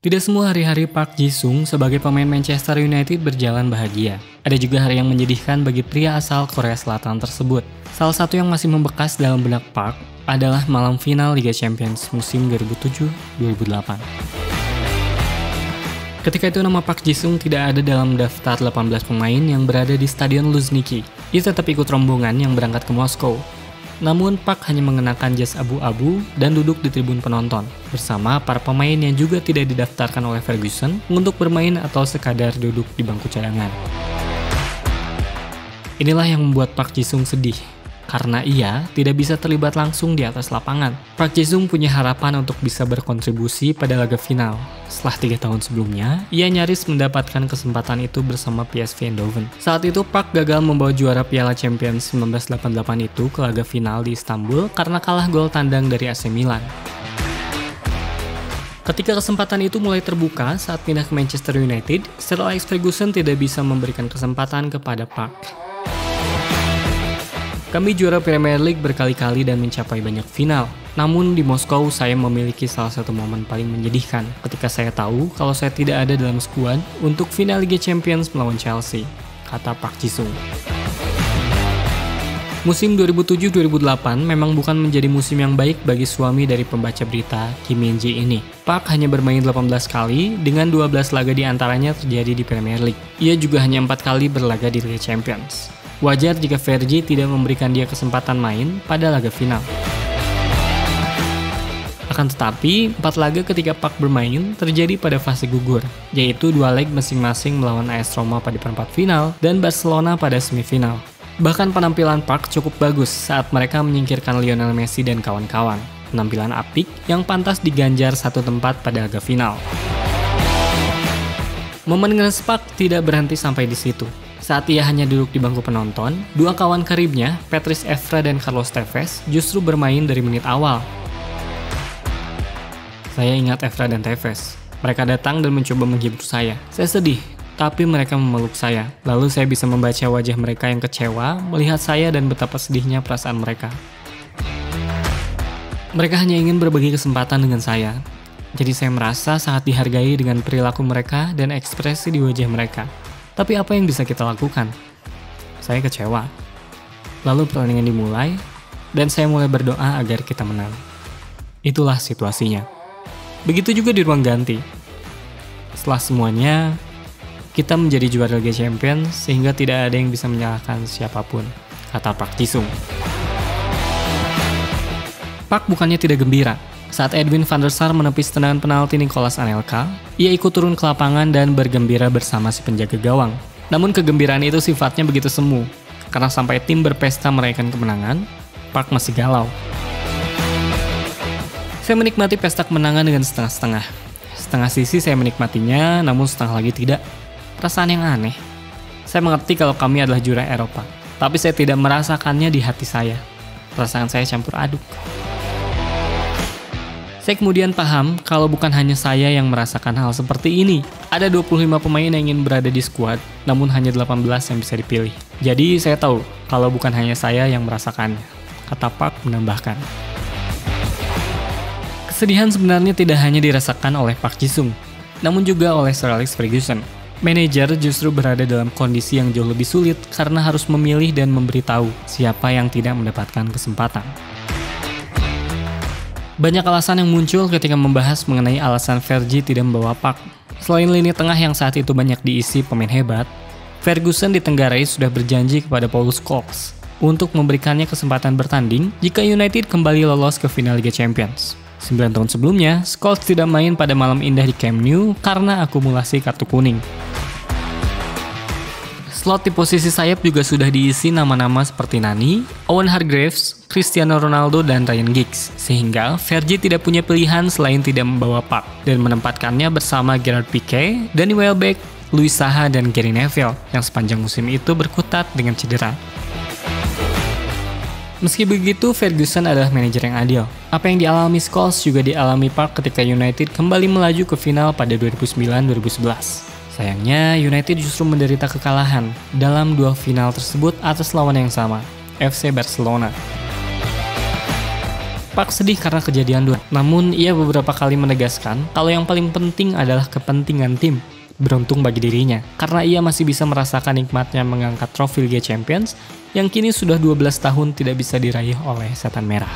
Tidak semua hari-hari Park Ji-sung sebagai pemain Manchester United berjalan bahagia. Ada juga hari yang menyedihkan bagi pria asal Korea Selatan tersebut. Salah satu yang masih membekas dalam benak Park adalah malam final Liga Champions musim 2007-2008. Ketika itu nama Park Ji-sung tidak ada dalam daftar 18 pemain yang berada di Stadion Luzhniki. Ia tetap ikut rombongan yang berangkat ke Moskow. Namun Park hanya mengenakan jas abu-abu dan duduk di tribun penonton bersama para pemain yang juga tidak didaftarkan oleh Ferguson untuk bermain atau sekadar duduk di bangku cadangan. Inilah yang membuat Park Ji-sung sedih karena ia tidak bisa terlibat langsung di atas lapangan. Park Ji-sung punya harapan untuk bisa berkontribusi pada laga final. Setelah 3 tahun sebelumnya, ia nyaris mendapatkan kesempatan itu bersama PSV Eindhoven. Saat itu Park gagal membawa juara Piala Champions 1988 itu ke laga final di Istanbul karena kalah gol tandang dari AC Milan. Ketika kesempatan itu mulai terbuka saat pindah ke Manchester United, Sir Alex Ferguson tidak bisa memberikan kesempatan kepada Park. Kami juara Premier League berkali-kali dan mencapai banyak final. Namun di Moskow saya memiliki salah satu momen paling menyedihkan ketika saya tahu kalau saya tidak ada dalam skuad untuk final Liga Champions melawan Chelsea, kata Park Ji-sung. Musim 2007-2008 memang bukan menjadi musim yang baik bagi suami dari pembaca berita Kim Min-ji ini. Park hanya bermain 18 kali dengan 12 laga diantaranya terjadi di Premier League. Ia juga hanya 4 kali berlaga di Liga Champions. Wajar jika Fergie tidak memberikan dia kesempatan main pada laga final. Akan tetapi, 4 laga ketika Park bermain terjadi pada fase gugur, yaitu 2 leg masing-masing melawan AS Roma pada perempat final dan Barcelona pada semifinal. Bahkan penampilan Park cukup bagus saat mereka menyingkirkan Lionel Messi dan kawan-kawan. Penampilan apik yang pantas diganjar satu tempat pada laga final. Momen ngenes Park tidak berhenti sampai di situ. Saat ia hanya duduk di bangku penonton, 2 kawan karibnya, Patrice Evra dan Carlos Tevez, justru bermain dari menit awal. Saya ingat Evra dan Tevez. Mereka datang dan mencoba menghibur saya. Saya sedih, tapi mereka memeluk saya. Lalu saya bisa membaca wajah mereka yang kecewa, melihat saya dan betapa sedihnya perasaan mereka. Mereka hanya ingin berbagi kesempatan dengan saya. Jadi saya merasa sangat dihargai dengan perilaku mereka dan ekspresi di wajah mereka. Tapi apa yang bisa kita lakukan? Saya kecewa. Lalu pertandingan dimulai, dan saya mulai berdoa agar kita menang. Itulah situasinya. Begitu juga di ruang ganti. Setelah semuanya, kita menjadi juara Liga Champions sehingga tidak ada yang bisa menyalahkan siapapun, kata Park Ji-sung. Park bukannya tidak gembira. Saat Edwin van der Sar menepis tendangan penalti Nicolas Anelka, ia ikut turun ke lapangan dan bergembira bersama si penjaga gawang. Namun kegembiraan itu sifatnya begitu semu, karena sampai tim berpesta merayakan kemenangan, Park masih galau. Saya menikmati pesta kemenangan dengan setengah-setengah. Setengah sisi saya menikmatinya, namun setengah lagi tidak. Perasaan yang aneh. Saya mengerti kalau kami adalah juara Eropa, tapi saya tidak merasakannya di hati saya. Perasaan saya campur aduk. Saya kemudian paham kalau bukan hanya saya yang merasakan hal seperti ini. Ada 25 pemain yang ingin berada di skuad, namun hanya 18 yang bisa dipilih. Jadi saya tahu kalau bukan hanya saya yang merasakannya, kata Park menambahkan. Kesedihan sebenarnya tidak hanya dirasakan oleh Park Ji-sung, namun juga oleh Sir Alex Ferguson. Manajer justru berada dalam kondisi yang jauh lebih sulit karena harus memilih dan memberitahu siapa yang tidak mendapatkan kesempatan. Banyak alasan yang muncul ketika membahas mengenai alasan Fergie tidak membawa Park. Selain lini tengah yang saat itu banyak diisi pemain hebat, Ferguson ditenggarai sudah berjanji kepada Paul Scholes untuk memberikannya kesempatan bertanding jika United kembali lolos ke final Liga Champions. 9 tahun sebelumnya, Scholes tidak main pada malam indah di Camp Nou karena akumulasi kartu kuning. Slot di posisi sayap juga sudah diisi nama-nama seperti Nani, Owen Hargreaves, Cristiano Ronaldo, dan Ryan Giggs. Sehingga Fergie tidak punya pilihan selain tidak membawa Park dan menempatkannya bersama Gerard Piqué, Danny Welbeck, Louis Saha, dan Gary Neville yang sepanjang musim itu berkutat dengan cedera. Meski begitu, Ferguson adalah manajer yang adil. Apa yang dialami Scholes juga dialami Park ketika United kembali melaju ke final pada 2009-2011. Sayangnya, United justru menderita kekalahan dalam 2 final tersebut atas lawan yang sama, FC Barcelona. Pak sedih karena kejadian dua. Namun ia beberapa kali menegaskan kalau yang paling penting adalah kepentingan tim. Beruntung bagi dirinya, karena ia masih bisa merasakan nikmatnya mengangkat trofi Liga Champions yang kini sudah 12 tahun tidak bisa diraih oleh Setan Merah.